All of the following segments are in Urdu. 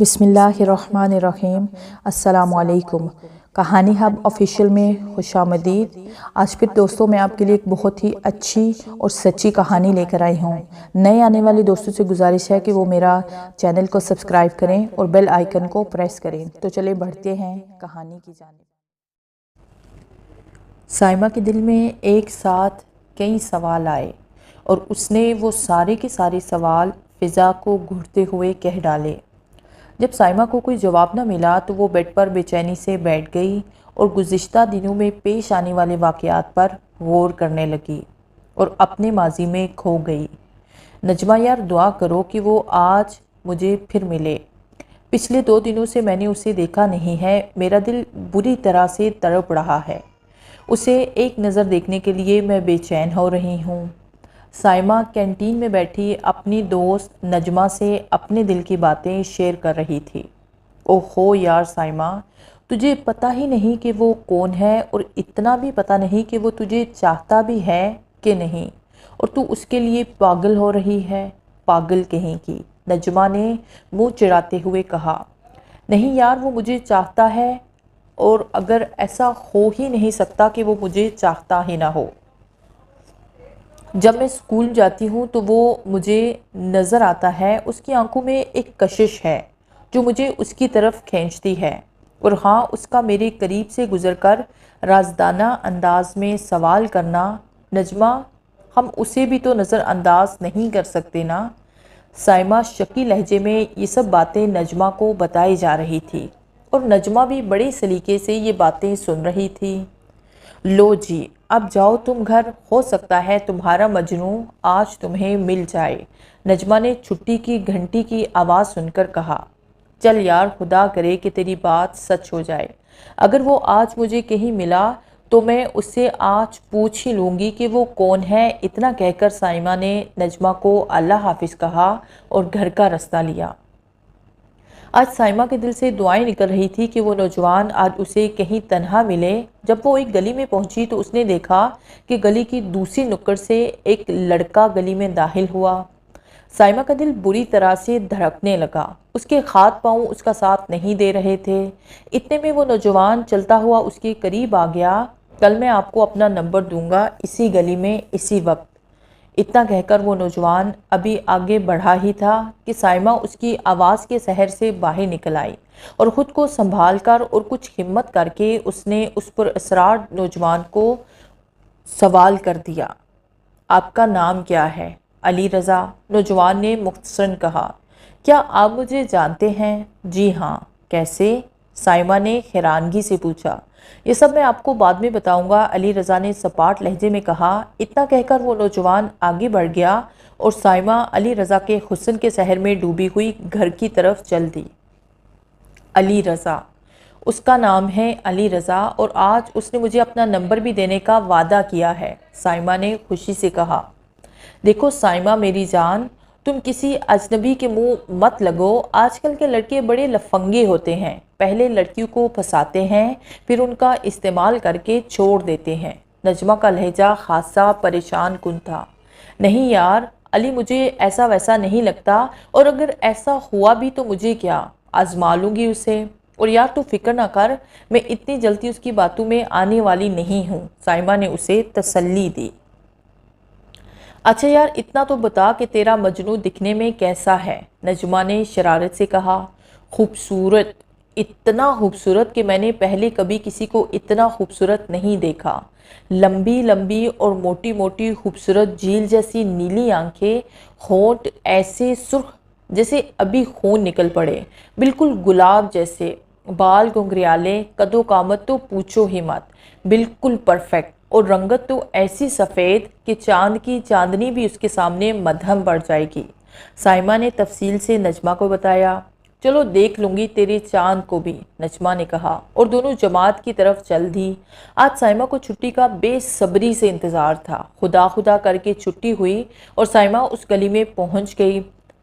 بسم اللہ الرحمن الرحیم۔ السلام علیکم۔ کہانی ہب آفیشیل میں خوش آمدید۔ آج پھر دوستوں میں آپ کے لیے ایک بہت ہی اچھی اور سچی کہانی لے کر آئی ہوں۔ نئے آنے والے دوستوں سے گزارش ہے کہ وہ میرا چینل کو سبسکرائب کریں اور بیل آئیکن کو پریس کریں۔ تو چلیں بڑھتے ہیں کہانی کی جانب۔ سائمہ کے دل میں ایک ساتھ کئی سوال آئے اور اس نے وہ سارے کے سارے سوال فضا کو گھورتے ہوئے کہہ ڈالے۔ جب سائمہ کو کوئی جواب نہ ملا تو وہ بیڈ پر بے چینی سے بیٹھ گئی اور گزشتہ دنوں میں پیش آنے والے واقعات پر غور کرنے لگی اور اپنے ماضی میں کھو گئی۔ نجمہ یار دعا کرو کہ وہ آج مجھے پھر ملے۔ پچھلے 2 دنوں سے میں نے اسے دیکھا نہیں ہے، میرا دل بری طرح سے تڑپ رہا ہے۔ اسے ایک نظر دیکھنے کے لیے میں بے چین ہو رہی ہوں۔ سائمہ کینٹین میں بیٹھی اپنی دوست نجمہ سے اپنے دل کی باتیں شیئر کر رہی تھی۔ اوہو یار سائمہ، تجھے پتہ ہی نہیں کہ وہ کون ہے اور اتنا بھی پتہ نہیں کہ وہ تجھے چاہتا بھی ہے کہ نہیں، اور تو اس کے لیے پاگل ہو رہی ہے۔ پاگل کہیں کی، نجمہ نے منہ چڑھاتے ہوئے کہا۔ نہیں یار، وہ مجھے چاہتا ہے، اور اگر ایسا ہو ہی نہیں سکتا کہ وہ مجھے چاہتا ہی نہ ہو۔ جب میں اسکول جاتی ہوں تو وہ مجھے نظر آتا ہے، اس کی آنکھوں میں ایک کشش ہے جو مجھے اس کی طرف کھینچتی ہے، اور ہاں، اس کا میرے قریب سے گزر کر رازدانہ انداز میں سوال کرنا۔ نجمہ، ہم اسے بھی تو نظر انداز نہیں کر سکتے نا؟ سائمہ شکی لہجے میں یہ سب باتیں نجمہ کو بتائی جا رہی تھی اور نجمہ بھی بڑے سلیقے سے یہ باتیں سن رہی تھی۔ لو جی، اب جاؤ تم گھر، ہو سکتا ہے تمہارا مجنوں آج تمہیں مل جائے، نجمہ نے چھٹی کی گھنٹی کی آواز سن کر کہا۔ چل یار، خدا کرے کہ تیری بات سچ ہو جائے۔ اگر وہ آج مجھے کہیں ملا تو میں اس سے آج پوچھ ہی لوں گی کہ وہ کون ہے۔ اتنا کہہ کر سائمہ نے نجمہ کو اللہ حافظ کہا اور گھر کا رستہ لیا۔ آج سائمہ کے دل سے دعائیں نکل رہی تھی کہ وہ نوجوان آج اسے کہیں تنہا ملے۔ جب وہ ایک گلی میں پہنچی تو اس نے دیکھا کہ گلی کی دوسری نکڑ سے ایک لڑکا گلی میں داخل ہوا۔ سائمہ کا دل بری طرح سے دھڑکنے لگا، اس کے ہاتھ پاؤں اس کا ساتھ نہیں دے رہے تھے۔ اتنے میں وہ نوجوان چلتا ہوا اس کے قریب آ گیا۔ کل میں آپ کو اپنا نمبر دوں گا، اسی گلی میں اسی وقت۔ اتنا کہہ کر وہ نوجوان ابھی آگے بڑھا ہی تھا کہ سائمہ اس کی آواز کے سحر سے باہر نکل آئی اور خود کو سنبھال کر اور کچھ ہمت کر کے اس نے اس پر اسرار نوجوان کو سوال کر دیا۔ آپ کا نام کیا ہے؟ علی رضا، نوجوان نے مختصراً کہا۔ کیا آپ مجھے جانتے ہیں؟ جی ہاں۔ کیسے؟ سائمہ نے حیرانگی سے پوچھا۔ یہ سب میں آپ کو بعد میں بتاؤں گا، علی رضا نے سپاٹ لہجے میں کہا۔ اتنا کہہ کر وہ نوجوان آگے بڑھ گیا اور سائمہ علی رضا کے حسن کے سحر میں ڈوبی ہوئی گھر کی طرف چل دی۔ علی رضا، اس کا نام ہے علی رضا، اور آج اس نے مجھے اپنا نمبر بھی دینے کا وعدہ کیا ہے، سائمہ نے خوشی سے کہا۔ دیکھو سائمہ میری جان، تم کسی اجنبی کے منہ مت لگو۔ آج کل کے لڑکے بڑے لفنگے ہوتے ہیں، پہلے لڑکیوں کو پھنساتے ہیں، پھر ان کا استعمال کر کے چھوڑ دیتے ہیں۔ نجمہ کا لہجہ خاصا پریشان کن تھا۔ نہیں یار علی، مجھے ایسا ویسا نہیں لگتا، اور اگر ایسا ہوا بھی تو مجھے کیا، آزما لوں گی اسے، اور یار تو فکر نہ کر، میں اتنی جلدی اس کی باتوں میں آنے والی نہیں ہوں، سائمہ نے اسے تسلی دی۔ اچھا یار، اتنا تو بتا کہ تیرا مجنوں دکھنے میں کیسا ہے؟ نجمہ نے شرارت سے کہا۔ خوبصورت، اتنا خوبصورت کہ میں نے پہلے کبھی کسی کو اتنا خوبصورت نہیں دیکھا۔ لمبی لمبی اور موٹی موٹی خوبصورت جھیل جیسی نیلی آنکھیں، ہونٹ ایسے سرخ جیسے ابھی خون نکل پڑے، بالکل گلاب جیسے، بال گھنگریالے، قد و قامت تو پوچھو ہی مت، بالکل پرفیکٹ، اور رنگت تو ایسی سفید کہ چاند کی چاندنی بھی اس کے سامنے مدھم پڑ جائے گی، سائمہ نے تفصیل سے نجمہ کو بتایا۔ چلو دیکھ لوں گی تیرے چاند کو بھی، نجمہ نے کہا، اور دونوں جماعت کی طرف چل دی۔ آج سائمہ کو چھٹی کا بے صبری سے انتظار تھا۔ خدا خدا کر کے چھٹی ہوئی اور سائمہ اس گلی میں پہنچ گئی۔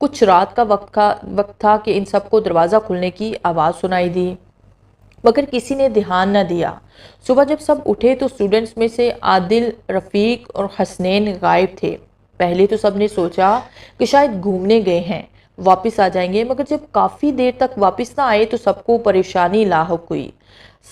کچھ رات کا وقت تھا کہ ان سب کو دروازہ کھلنے کی آواز سنائی دی، مگر کسی نے دھیان نہ دیا۔ صبح جب سب اٹھے تو اسٹوڈنٹس میں سے عادل، رفیق اور حسنین غائب تھے۔ پہلے تو سب نے سوچا کہ شاید گھومنے گئے ہیں، واپس آ جائیں گے، مگر جب کافی دیر تک واپس نہ آئے تو سب کو پریشانی لاحق ہوئی۔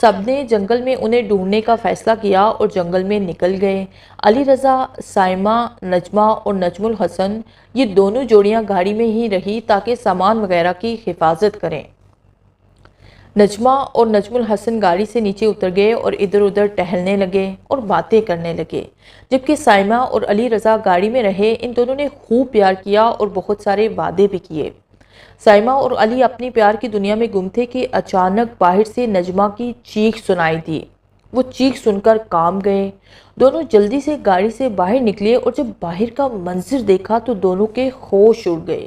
سب نے جنگل میں انہیں ڈھونڈنے کا فیصلہ کیا اور جنگل میں نکل گئے۔ علی رضا، سائمہ، نجمہ اور نجم الحسن، یہ دونوں جوڑیاں گاڑی میں ہی رہی تاکہ سامان وغیرہ کی حفاظت کریں۔ نجمہ اور نجم الحسن گاڑی سے نیچے اتر گئے اور ادھر ادھر ٹہلنے لگے اور باتیں کرنے لگے، جبکہ سائمہ اور علی رضا گاڑی میں رہے۔ ان دونوں نے خوب پیار کیا اور بہت سارے وعدے بھی کیے۔ سائمہ اور علی اپنی پیار کی دنیا میں گم تھے کہ اچانک باہر سے نجمہ کی چیخ سنائی دی۔ وہ چیخ سن کر کانپ گئے۔ دونوں جلدی سے گاڑی سے باہر نکلے اور جب باہر کا منظر دیکھا تو دونوں کے ہوش اڑ گئے۔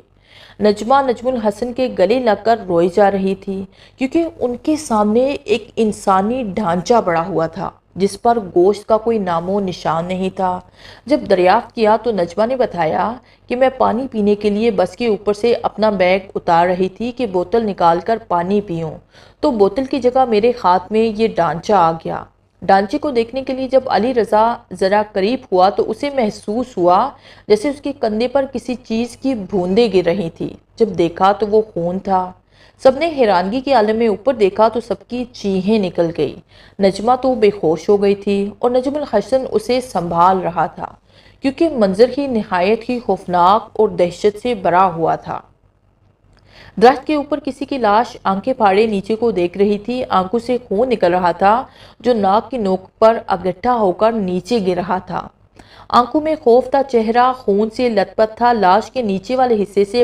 نجمہ نجم الحسن کے گلے لگ کر روئی جا رہی تھی، کیونکہ ان کے سامنے ایک انسانی ڈھانچہ پڑا ہوا تھا جس پر گوشت کا کوئی نام و نشان نہیں تھا۔ جب دریافت کیا تو نجمہ نے بتایا کہ میں پانی پینے کے لیے بس کے اوپر سے اپنا بیگ اتار رہی تھی کہ بوتل نکال کر پانی پیوں، تو بوتل کی جگہ میرے ہاتھ میں یہ ڈھانچہ آ گیا۔ ڈھانچے کو دیکھنے کے لیے جب علی رضا ذرا قریب ہوا تو اسے محسوس ہوا جیسے اس کے کندھے پر کسی چیز کی بوندیں گر رہی تھی۔ جب دیکھا تو وہ خون تھا۔ سب نے حیرانگی کے عالم میں اوپر دیکھا تو سب کی چیخیں نکل گئی۔ نجمہ تو بے ہوش ہو گئی تھی اور نجم الحسن اسے سنبھال رہا تھا، کیونکہ منظر ہی نہایت ہی خوفناک اور دہشت سے بھرا ہوا تھا۔ درخت کے اوپر کسی کی لاش آنکھیں پھاڑے نیچے کو دیکھ رہی تھی۔ آنکھوں سے خون نکل رہا تھا جو ناک کی نوک پر اکٹھا ہو کر نیچے گر رہا تھا۔ آنکھوں میں خوف تھا، چہرہ خون سے لت پت تھا، لاش کے نیچے والے حصے سے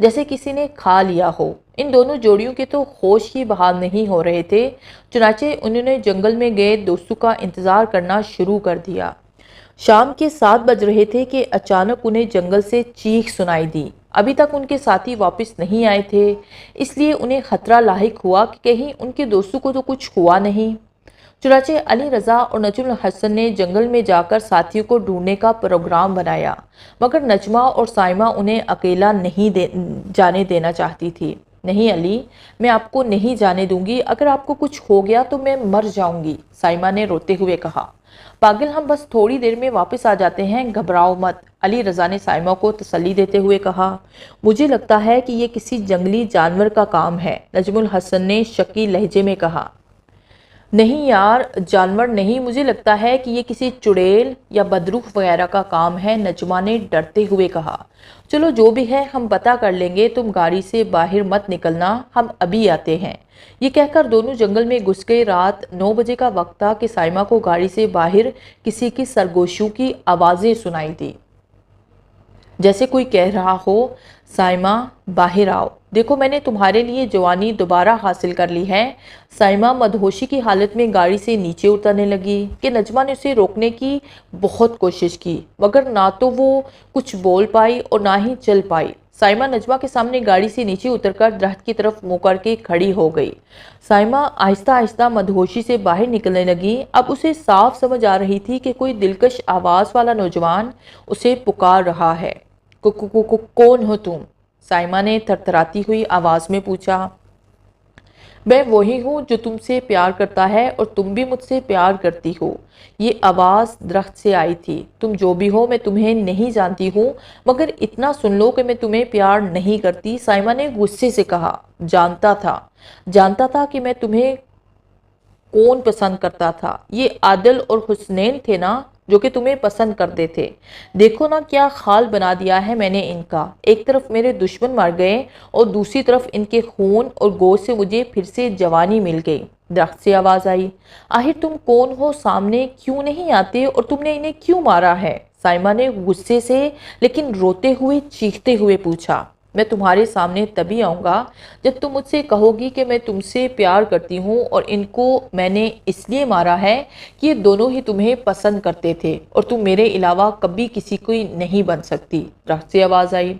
جیسے کسی نے کھا لیا ہو۔ ان دونوں جوڑیوں کے تو ہوش ہی بحال نہیں ہو رہے تھے، چنانچہ انہوں نے جنگل میں گئے دوستوں کا انتظار کرنا شروع کر دیا۔ شام کے 7 بج رہے تھے کہ اچانک انہیں جنگل سے چیخ سنائی دی۔ ابھی تک ان کے ساتھی واپس نہیں آئے تھے، اس لیے انہیں خطرہ لاحق ہوا کہ کہیں ان کے دوستوں کو تو کچھ ہوا نہیں۔ چنانچہ علی رضا اور نجم الحسن نے جنگل میں جا کر ساتھیوں کو ڈھونڈنے کا پروگرام بنایا، مگر نجمہ اور سائمہ انہیں اکیلا نہیں جانے دینا چاہتی تھی۔ نہیں علی، میں آپ کو نہیں جانے دوں گی، اگر آپ کو کچھ ہو گیا تو میں مر جاؤں گی، سائمہ نے روتے ہوئے کہا۔ پاگل، ہم بس تھوڑی دیر میں واپس آ جاتے ہیں، گھبراؤ مت، علی رضا نے سائمہ کو تسلی دیتے ہوئے کہا۔ مجھے لگتا ہے کہ یہ کسی جنگلی جانور کا کام ہے، نجم الحسن نے شکی لہجے میں کہا۔ نہیں یار، جانور نہیں، مجھے لگتا ہے کہ یہ کسی چڑیل یا بدروح وغیرہ کا کام ہے، نجمہ نے ڈرتے ہوئے کہا۔ چلو جو بھی ہے ہم پتہ کر لیں گے، تم گاڑی سے باہر مت نکلنا، ہم ابھی آتے ہیں۔ یہ کہہ کر دونوں جنگل میں گھس گئے۔ رات 9 بجے کا وقت تھا کہ سائمہ کو گاڑی سے باہر کسی کی سرگوشیوں کی آوازیں سنائی دی، جیسے کوئی کہہ رہا ہو، سائمہ باہر آؤ، دیکھو میں نے تمہارے لیے جوانی دوبارہ حاصل کر لی ہے۔ سائمہ مدہوشی کی حالت میں گاڑی سے نیچے اترنے لگی کہ نجمہ نے اسے روکنے کی بہت کوشش کی، مگر نہ تو وہ کچھ بول پائی اور نہ ہی چل پائی۔ سائمہ نجمہ کے سامنے گاڑی سے نیچے اتر کر درخت کی طرف منہ کر کے کھڑی ہو گئی۔ سائمہ آہستہ آہستہ مدہوشی سے باہر نکلنے لگی۔ اب اسے صاف سمجھ آ رہی تھی کہ کوئی دلکش آواز والا نوجوان اسے پکار رہا ہے۔ کون ہو تم؟ سائمہ نے تھرتھراتی ہوئی آواز میں پوچھا۔ میں وہی ہوں جو تم سے پیار کرتا ہے اور تم بھی مجھ سے پیار کرتی ہو۔ یہ آواز درخت سے آئی تھی۔ تم جو بھی ہو میں تمہیں نہیں جانتی ہوں، مگر اتنا سن لو کہ میں تمہیں پیار نہیں کرتی، سائمہ نے غصے سے کہا۔ جانتا تھا کہ میں تمہیں کون پسند کرتا تھا، یہ عادل اور حسنین تھے نا جو کہ تمہیں پسند کرتے تھے۔ دیکھو نا کیا حال بنا دیا ہے میں نے ان کا، ایک طرف میرے دشمن مر گئے اور دوسری طرف ان کے خون اور گوشت سے مجھے پھر سے جوانی مل گئی۔ درخت سے آواز آئی۔ آخر تم کون ہو، سامنے کیوں نہیں آتے اور تم نے انہیں کیوں مارا ہے؟ سائمہ نے غصے سے لیکن روتے ہوئے چیختے ہوئے پوچھا۔ میں تمہارے سامنے تبھی آؤں گا جب تم مجھ سے کہو گی کہ میں تم سے پیار کرتی ہوں اور ان کو میں نے اس لیے مارا ہے کہ یہ دونوں ہی تمہیں پسند کرتے تھے اور تم میرے علاوہ کبھی کسی کوئی نہیں بن سکتی۔ درخت سے آواز آئی۔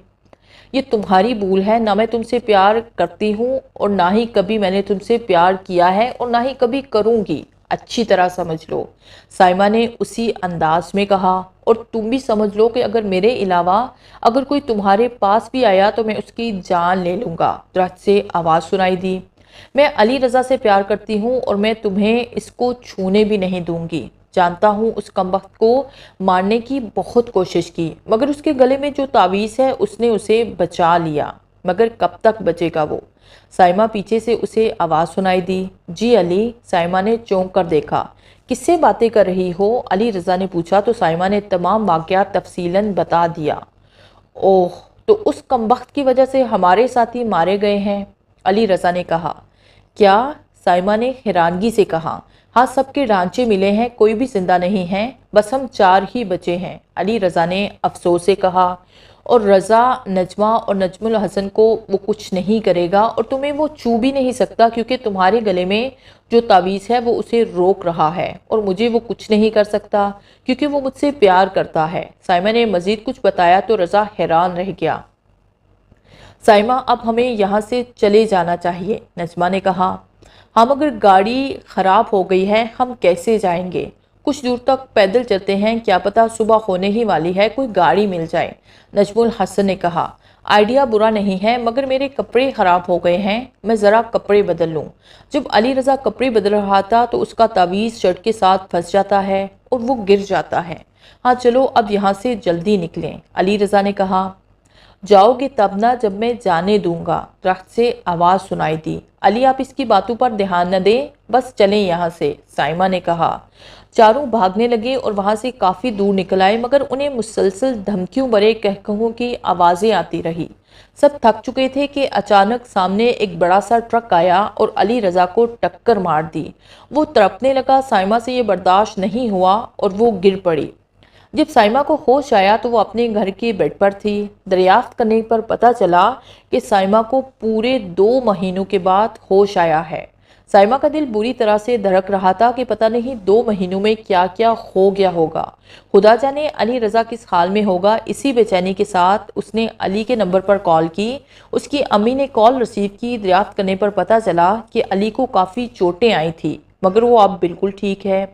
یہ تمہاری بھول ہے، نہ میں تم سے پیار کرتی ہوں اور نہ ہی کبھی میں نے تم سے پیار کیا ہے اور نہ ہی کبھی کروں گی، اچھی طرح سمجھ لو، سائمہ نے اسی انداز میں کہا اور تم بھی سمجھ لو کہ اگر میرے علاوہ اگر کوئی تمہارے پاس بھی آیا تو میں اس کی جان لے لوں گا۔ درخت سے آواز سنائی دی، میں علی رضا سے پیار کرتی ہوں اور میں تمہیں اس کو چھونے بھی نہیں دوں گی۔ جانتا ہوں اس کمبخت کو مارنے کی بہت کوشش کی، مگر اس کے گلے میں جو تعویذ ہے اس نے اسے بچا لیا، مگر کب تک بچے گا وہ؟ سائمہ پیچھے سے اسے آواز سنائی دی۔ جی علی، سائمہ نے چونک کر دیکھا۔ کس سے باتیں کر رہی ہو؟ علی رضا نے پوچھا تو سائمہ نے تمام واقعات تفصیلاً بتا دیا۔ اوہ، تو اس کمبخت کی وجہ سے ہمارے ساتھی مارے گئے ہیں؟ علی رضا نے کہا۔ کیا؟ سائمہ نے حیرانگی سے کہا۔ ہاں، سب کے ڈھانچے ملے ہیں، کوئی بھی زندہ نہیں ہے، بس ہم 4 ہی بچے ہیں، علی رضا نے افسوس سے کہا۔ اور رضا، نجمہ اور نجم الحسن کو وہ کچھ نہیں کرے گا اور تمہیں وہ چھو بھی نہیں سکتا کیونکہ تمہارے گلے میں جو تعویذ ہے وہ اسے روک رہا ہے، اور مجھے وہ کچھ نہیں کر سکتا کیونکہ وہ مجھ سے پیار کرتا ہے۔ سائمہ نے مزید کچھ بتایا تو رضا حیران رہ گیا۔ سائمہ، اب ہمیں یہاں سے چلے جانا چاہیے، نجمہ نے کہا۔ ہم اگر گاڑی خراب ہو گئی ہے ہم کیسے جائیں گے؟ کچھ دور تک پیدل چلتے ہیں، کیا پتہ صبح ہونے ہی والی ہے، کوئی گاڑی مل جائے، نجم الحسن نے کہا۔ آئیڈیا برا نہیں ہے، مگر میرے کپڑے خراب ہو گئے ہیں، میں ذرا کپڑے بدل لوں۔ جب علی رضا کپڑے بدل رہا تھا تو اس کا تعویذ شرٹ کے ساتھ پھنس جاتا ہے اور وہ گر جاتا ہے۔ ہاں چلو اب یہاں سے جلدی نکلیں، علی رضا نے کہا۔ جاؤ گے تب نہ جب میں جانے دوں گا، درخت سے آواز سنائی دی۔ علی، آپ اس کی باتوں پر دھیان نہ دیں، بس چلیں یہاں سے، سائمہ نے کہا۔ چاروں بھاگنے لگے اور وہاں سے کافی دور نکل آئے، مگر انہیں مسلسل دھمکیوں بھرے کہکہوں کی آوازیں آتی رہی۔ سب تھک چکے تھے کہ اچانک سامنے ایک بڑا سا ٹرک آیا اور علی رضا کو ٹکر مار دی۔ وہ تڑپنے لگا، سائمہ سے یہ برداشت نہیں ہوا اور وہ گر پڑی۔ جب سائمہ کو ہوش آیا تو وہ اپنے گھر کے بیڈ پر تھی۔ دریافت کرنے پر پتہ چلا کہ سائمہ کو پورے 2 مہینوں کے بعد ہوش آیا ہے۔ سائمہ کا دل بری طرح سے دھڑک رہا تھا کہ پتہ نہیں 2 مہینوں میں کیا کیا ہو گیا ہوگا۔ خدا جانے علی رضا کس حال میں ہوگا۔ اسی بے چینی کے ساتھ اس نے علی کے نمبر پر کال کی۔ اس کی امی نے کال ریسیو کی۔ دریافت کرنے پر پتہ چلا کہ علی کو کافی چوٹیں آئی تھی، مگر وہ اب بالکل ٹھیک ہے۔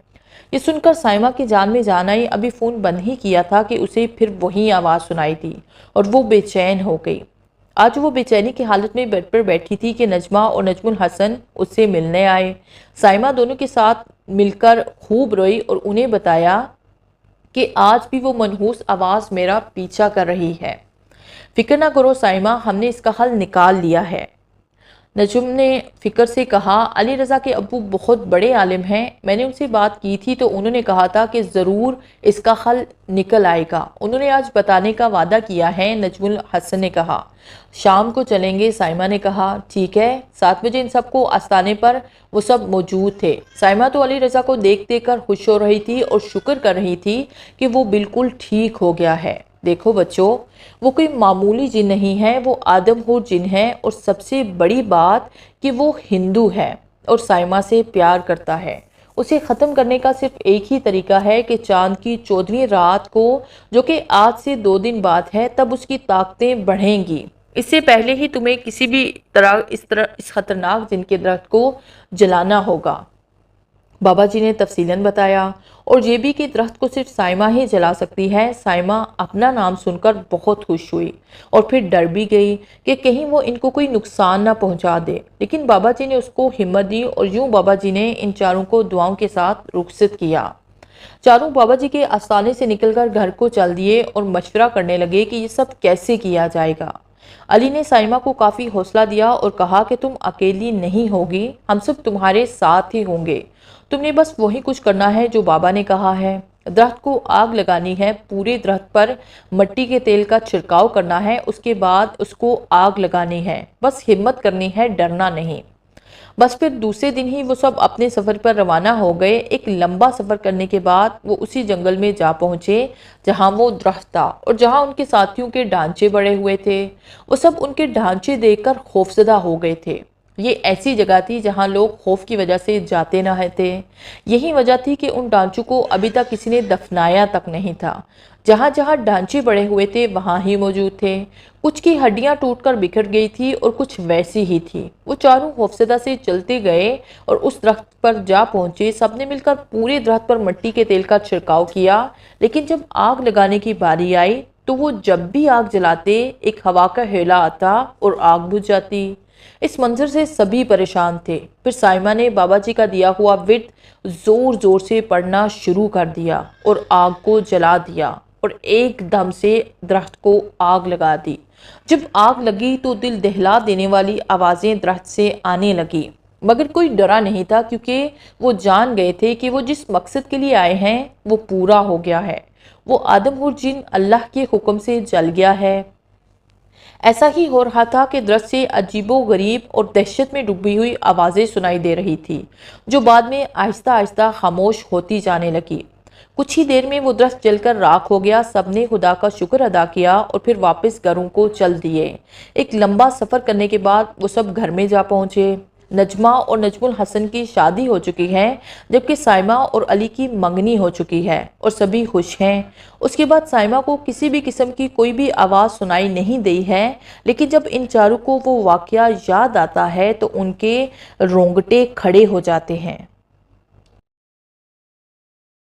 یہ سن کر سائمہ کی جان میں جان آئی۔ ابھی فون بند ہی کیا تھا کہ اسے پھر وہی آواز سنائی دی اور وہ بے چین ہو گئی۔ آج وہ بے چینی کی حالت میں بیڈ پر بیٹھی تھی کہ نجمہ اور نجم الحسن اس سے ملنے آئے۔ سائمہ دونوں کے ساتھ مل کر خوب روئی اور انہیں بتایا کہ آج بھی وہ منحوس آواز میرا پیچھا کر رہی ہے۔ فکر نہ کرو سائمہ، ہم نے اس کا حل نکال لیا ہے، نجم نے فکر سے کہا۔ علی رضا کے ابو بہت بڑے عالم ہیں، میں نے ان سے بات کی تھی تو انہوں نے کہا تھا کہ ضرور اس کا حل نکل آئے گا، انہوں نے آج بتانے کا وعدہ کیا ہے، نجم الحسن نے کہا۔ شام کو چلیں گے، سائمہ نے کہا۔ ٹھیک ہے۔ 7 بجے ان سب کو آستانے پر وہ سب موجود تھے۔ سائمہ تو علی رضا کو دیکھ دیکھ کر خوش ہو رہی تھی اور شکر کر رہی تھی کہ وہ بالکل ٹھیک ہو گیا ہے۔ دیکھو بچوں، وہ کوئی معمولی جن نہیں ہے، وہ آدم ہو جن ہے، اور سب سے بڑی بات کہ وہ ہندو ہے اور سائمہ سے پیار کرتا ہے۔ اسے ختم کرنے کا صرف ایک ہی طریقہ ہے کہ چاند کی 14ویں رات کو، جو کہ آج سے 2 دن بعد ہے، تب اس کی طاقتیں بڑھیں گی۔ اس سے پہلے ہی تمہیں کسی بھی طرح اس خطرناک جن کے درخت کو جلانا ہوگا، بابا جی نے تفصیلاً بتایا، اور یہ بھی کہ درخت کو صرف سائمہ ہی جلا سکتی ہے۔ سائمہ اپنا نام سن کر بہت خوش ہوئی اور پھر ڈر بھی گئی کہ کہیں وہ ان کو کوئی نقصان نہ پہنچا دے، لیکن بابا جی نے اس کو ہمت دی اور یوں بابا جی نے ان چاروں کو دعاؤں کے ساتھ رخصت کیا۔ چاروں بابا جی کے آستانے سے نکل کر گھر کو چل دیے اور مشورہ کرنے لگے کہ یہ سب کیسے کیا جائے گا۔ علی نے سائمہ کو کافی حوصلہ دیا اور کہا کہ تم اکیلی نہیں ہوگی، ہم سب تمہارے ساتھ ہی ہوں گے، تم نے بس وہی کچھ کرنا ہے جو بابا نے کہا ہے۔ درخت کو آگ لگانی ہے، پورے درخت پر مٹی کے تیل کا چھڑکاؤ کرنا ہے، اس کے بعد اس کو آگ لگانی ہے، بس ہمت کرنی ہے، ڈرنا نہیں۔ بس پھر دوسرے دن ہی وہ سب اپنے سفر پر روانہ ہو گئے۔ ایک لمبا سفر کرنے کے بعد وہ اسی جنگل میں جا پہنچے جہاں وہ درخت تھا اور جہاں ان کے ساتھیوں کے ڈھانچے بڑے ہوئے تھے۔ وہ سب ان کے ڈھانچے دیکھ کر خوفزدہ ہو گئے تھے۔ یہ ایسی جگہ تھی جہاں لوگ خوف کی وجہ سے جاتے نہ تھے۔ یہی وجہ تھی کہ ان ڈھانچوں کو ابھی تک کسی نے دفنایا تک نہیں تھا۔ جہاں جہاں ڈھانچے بڑے ہوئے تھے وہاں ہی موجود تھے۔ کچھ کی ہڈیاں ٹوٹ کر بکھر گئی تھی اور کچھ ویسی ہی تھی۔ وہ چاروں خوفزدہ سے چلتے گئے اور اس درخت پر جا پہنچے۔ سب نے مل کر پورے درخت پر مٹی کے تیل کا چھڑکاؤ کیا، لیکن جب آگ لگانے کی باری آئی تو وہ جب بھی آگ جلاتے ایک ہوا کا ہیلا آتا اور آگ بجھ جاتی۔ اس منظر سے سبھی پریشان تھے۔ پھر سائمہ نے بابا جی کا دیا ہوا ورد زور زور سے پڑھنا شروع کر دیا اور آگ کو جلا دیا اور ایک دم سے درخت کو آگ لگا دی۔ جب آگ لگی تو دل دہلا دینے والی آوازیں درخت سے آنے لگی، مگر کوئی ڈرا نہیں تھا کیونکہ وہ جان گئے تھے کہ وہ جس مقصد کے لیے آئے ہیں وہ پورا ہو گیا ہے۔ وہ آدم اور جن اللہ کے حکم سے جل گیا ہے۔ ایسا ہی ہو رہا تھا کہ درخت سے عجیب و غریب اور دہشت میں ڈوبی ہوئی آوازیں سنائی دے رہی تھی، جو بعد میں آہستہ آہستہ خاموش ہوتی جانے لگی۔ کچھ ہی دیر میں وہ درخت جل کر راکھ ہو گیا۔ سب نے خدا کا شکر ادا کیا اور پھر واپس گھروں کو چل دیے۔ ایک لمبا سفر کرنے کے بعد وہ سب گھر میں جا پہنچے۔ نجمہ اور نجم الحسن کی شادی ہو چکی ہے، جبکہ سائمہ اور علی کی منگنی ہو چکی ہے اور سبھی خوش ہیں۔ اس کے بعد سائمہ کو کسی بھی قسم کی کوئی بھی آواز سنائی نہیں دی ہے، لیکن جب ان چاروں کو وہ واقعہ یاد آتا ہے تو ان کے رونگٹے کھڑے ہو جاتے ہیں۔